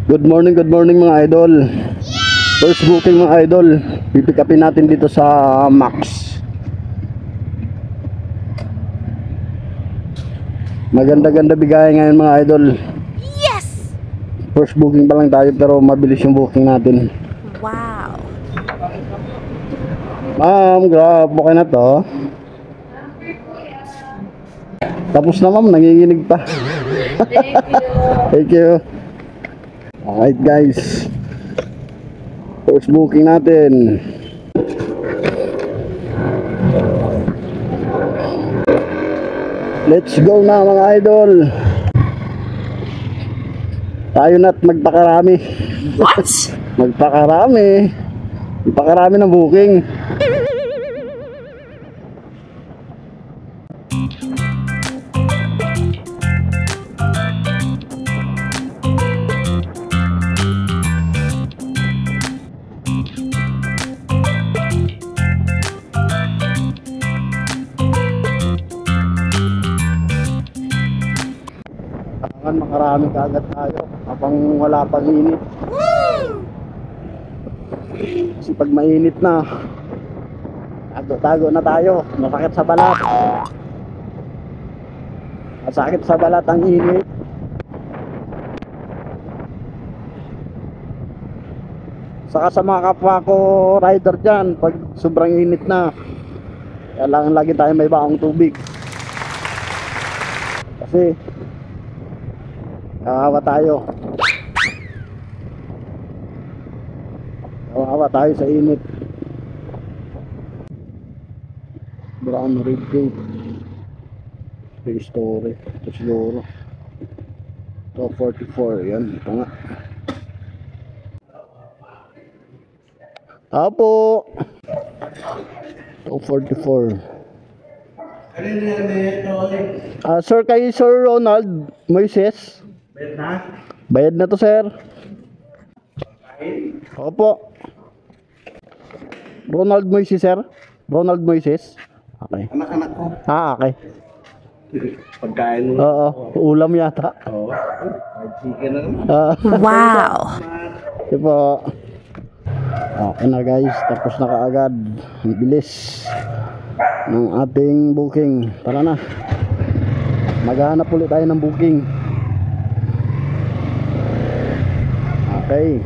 Good morning mga idol. First booking mga idol. Pipick upin natin dito sa Max. Maganda-ganda bigay ngayon mga idol. Yes! First booking pa lang tayo pero mabilis yung booking natin. Wow! Ma'am, grab, okay na to. Tapos na ma'am, nanginginig pa. Thank you. Alright guys, first booking natin. Let's go na mga idol. Tayo na't magpakarami. What? Magpakarami ng booking. Makarami kaagad tayo habang wala pang init. Kasi pag mainit na, tago na tayo. Masakit sa balat. Masakit sa balat ang init. Saka sa mga kapwa ko rider dyan, pag sobrang init na, kailangan lagi tayo may baong tubig. Kasi kawawa tayo. Kawawa tayo sa init. Brown red gate. Big story. Ito siguro. Ito 44. Yan. Ito nga. Apo. Ito 44. Sir, kay Sir Ronald Moises. Bayad na? Bayad na to, sir. Opo. Ronald Moises, sir. Ronald Moises. Okay. Anak-anak ko. Okay. Pagkain mo. Oo, ulam yata. Oo. Chicken na naman. Wow! Ito po. Okay na guys, tapos na kaagad. Ang bilis ng ating booking. Tara na. Maghahanap ulit tayo ng booking. Okay.